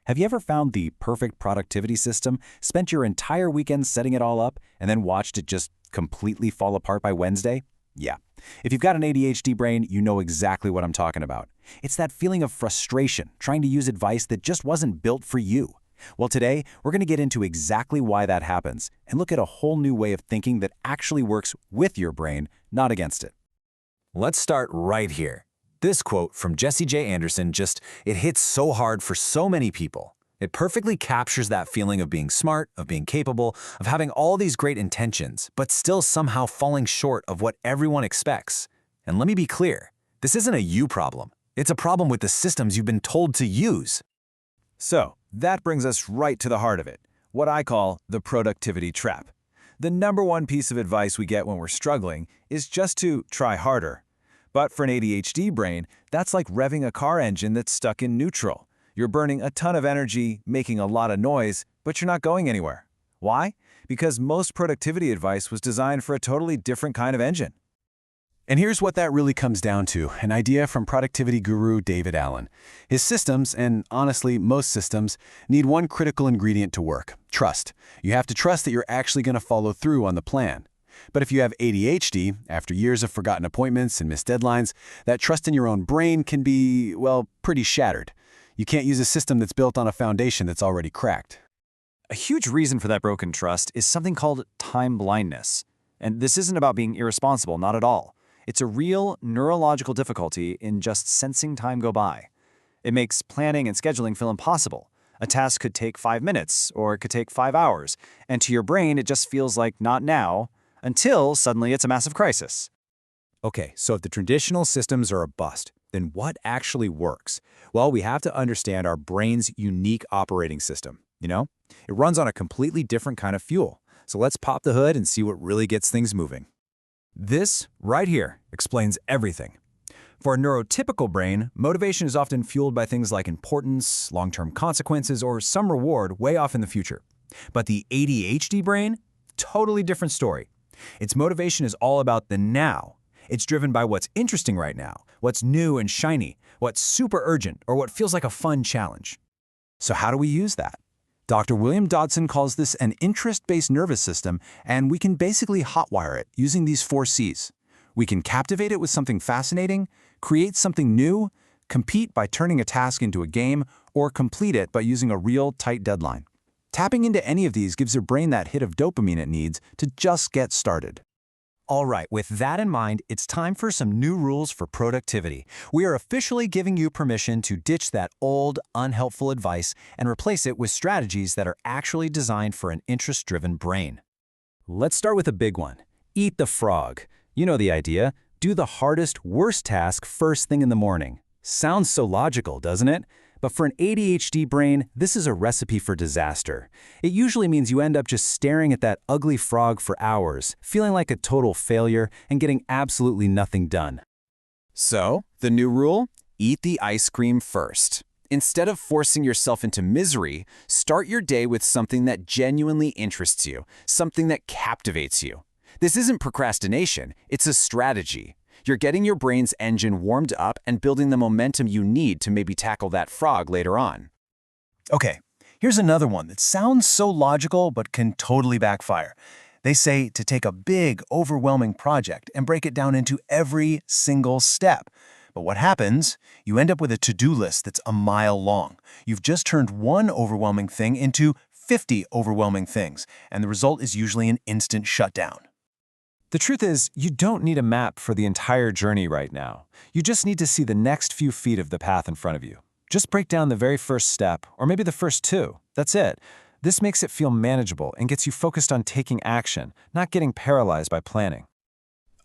Have you ever found the perfect productivity system, spent your entire weekend setting it all up, and then watched it just completely fall apart by Wednesday? Yeah. If you've got an ADHD brain, you know exactly what I'm talking about. It's that feeling of frustration trying to use advice that just wasn't built for you. Well, today, we're going to get into exactly why that happens and look at a whole new way of thinking that actually works with your brain, not against it. Let's start right here. This quote from Jesse J. Anderson it hits so hard for so many people. It perfectly captures that feeling of being smart, of being capable, of having all these great intentions, but still somehow falling short of what everyone expects. And let me be clear, this isn't a you problem. It's a problem with the systems you've been told to use. So, that brings us right to the heart of it, what I call the productivity trap. The number one piece of advice we get when we're struggling is just to try harder. But for an ADHD brain, that's like revving a car engine that's stuck in neutral. You're burning a ton of energy, making a lot of noise, but you're not going anywhere. Why? Because most productivity advice was designed for a totally different kind of engine. And here's what that really comes down to, an idea from productivity guru David Allen. His systems, and honestly, most systems, need one critical ingredient to work: trust. You have to trust that you're actually going to follow through on the plan. But if you have ADHD, after years of forgotten appointments and missed deadlines, that trust in your own brain can be, well, pretty shattered. You can't use a system that's built on a foundation that's already cracked. A huge reason for that broken trust is something called time blindness. And this isn't about being irresponsible, not at all. It's a real neurological difficulty in just sensing time go by. It makes planning and scheduling feel impossible. A task could take 5 minutes, or it could take 5 hours, and to your brain it just feels like not now, until suddenly it's a massive crisis. Okay, so if the traditional systems are a bust, then what actually works? Well, we have to understand our brain's unique operating system. It runs on a completely different kind of fuel. So let's pop the hood and see what really gets things moving. This, right here, explains everything. For a neurotypical brain, motivation is often fueled by things like importance, long-term consequences, or some reward way off in the future. But the ADHD brain? Totally different story. Its motivation is all about the now. It's driven by what's interesting right now, what's new and shiny, what's super urgent, or what feels like a fun challenge. So how do we use that? Dr. William Dodson calls this an interest-based nervous system, and we can basically hotwire it using these 4 C's. We can captivate it with something fascinating, create something new, compete by turning a task into a game, or complete it by using a real tight deadline. Tapping into any of these gives your brain that hit of dopamine it needs to just get started. All right, with that in mind, it's time for some new rules for productivity. We are officially giving you permission to ditch that old, unhelpful advice and replace it with strategies that are actually designed for an interest-driven brain. Let's start with a big one. Eat the frog. You know the idea. Do the hardest, worst task first thing in the morning. Sounds so logical, doesn't it? But for an ADHD brain, this is a recipe for disaster. It usually means you end up just staring at that ugly frog for hours, feeling like a total failure and getting absolutely nothing done. So, the new rule? Eat the ice cream first. Instead of forcing yourself into misery, start your day with something that genuinely interests you, something that captivates you. This isn't procrastination, it's a strategy. You're getting your brain's engine warmed up and building the momentum you need to maybe tackle that frog later on. Okay, here's another one that sounds so logical but can totally backfire. They say to take a big, overwhelming project and break it down into every single step. But what happens? You end up with a to-do list that's a mile long. You've just turned one overwhelming thing into 50 overwhelming things, and the result is usually an instant shutdown. The truth is, you don't need a map for the entire journey right now. You just need to see the next few feet of the path in front of you. Just break down the very first step, or maybe the first 2. That's it. This makes it feel manageable and gets you focused on taking action, not getting paralyzed by planning.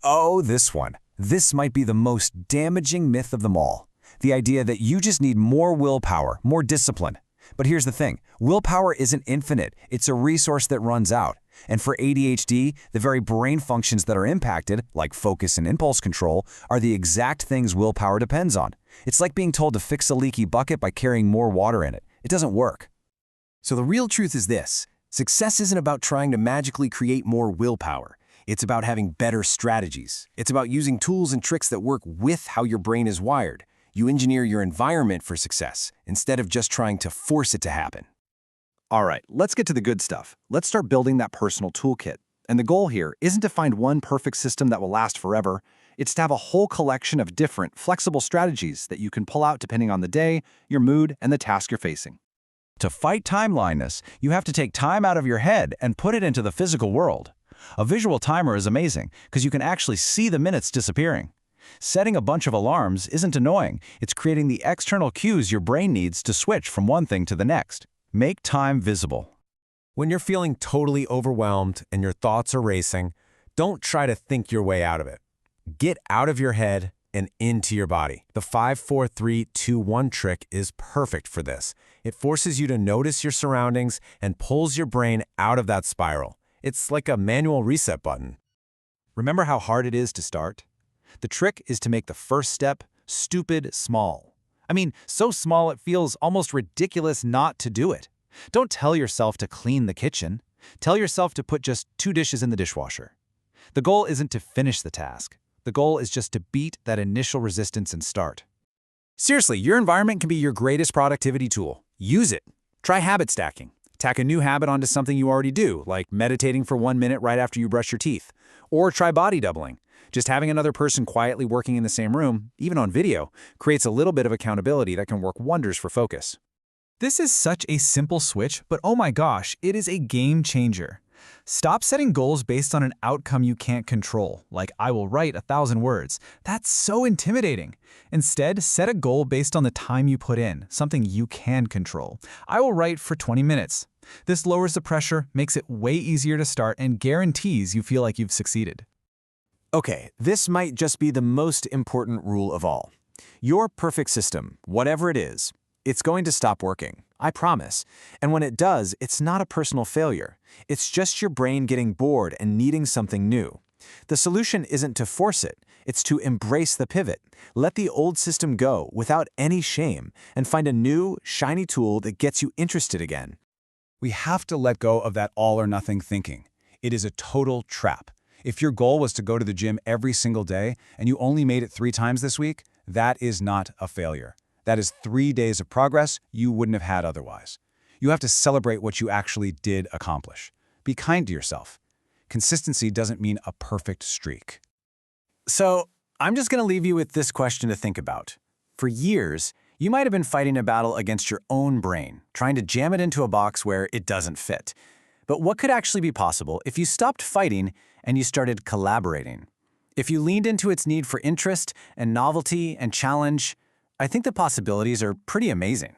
Oh, this one. This might be the most damaging myth of them all. The idea that you just need more willpower, more discipline. But here's the thing. Willpower isn't infinite. It's a resource that runs out. And for ADHD, the very brain functions that are impacted, like focus and impulse control, are the exact things willpower depends on. It's like being told to fix a leaky bucket by carrying more water in it. It doesn't work. So the real truth is this. Success isn't about trying to magically create more willpower. It's about having better strategies. It's about using tools and tricks that work with how your brain is wired. You engineer your environment for success instead of just trying to force it to happen. All right, let's get to the good stuff. Let's start building that personal toolkit. And the goal here isn't to find one perfect system that will last forever. It's to have a whole collection of different, flexible strategies that you can pull out depending on the day, your mood, and the task you're facing. To fight time blindness, you have to take time out of your head and put it into the physical world. A visual timer is amazing because you can actually see the minutes disappearing. Setting a bunch of alarms isn't annoying. It's creating the external cues your brain needs to switch from one thing to the next. Make time visible. When you're feeling totally overwhelmed and your thoughts are racing, don't try to think your way out of it. Get out of your head and into your body. The 5-4-3-2-1 trick is perfect for this. It forces you to notice your surroundings and pulls your brain out of that spiral. It's like a manual reset button. Remember how hard it is to start? The trick is to make the first step stupid small. I mean, so small it feels almost ridiculous not to do it. Don't tell yourself to clean the kitchen. Tell yourself to put just 2 dishes in the dishwasher. The goal isn't to finish the task. The goal is just to beat that initial resistance and start. Seriously, your environment can be your greatest productivity tool. Use it. Try habit stacking. Tack a new habit onto something you already do, like meditating for 1 minute right after you brush your teeth. Or try body doubling. Just having another person quietly working in the same room, even on video, creates a little bit of accountability that can work wonders for focus. This is such a simple switch, but oh my gosh, it is a game changer. Stop setting goals based on an outcome you can't control, like I will write 1,000 words. That's so intimidating. Instead, set a goal based on the time you put in, something you can control. I will write for 20 minutes. This lowers the pressure, makes it way easier to start, and guarantees you feel like you've succeeded. Okay, this might just be the most important rule of all. Your perfect system, whatever it is, it's going to stop working, I promise. And when it does, it's not a personal failure. It's just your brain getting bored and needing something new. The solution isn't to force it, it's to embrace the pivot. Let the old system go without any shame and find a new, shiny tool that gets you interested again. We have to let go of that all-or-nothing thinking. It is a total trap. If your goal was to go to the gym every single day and you only made it 3 times this week, that is not a failure. That is 3 days of progress you wouldn't have had otherwise. You have to celebrate what you actually did accomplish. Be kind to yourself. Consistency doesn't mean a perfect streak. So, I'm just going to leave you with this question to think about. For years, you might have been fighting a battle against your own brain, trying to jam it into a box where it doesn't fit. But what could actually be possible if you stopped fighting and you started collaborating? If you leaned into its need for interest and novelty and challenge, I think the possibilities are pretty amazing.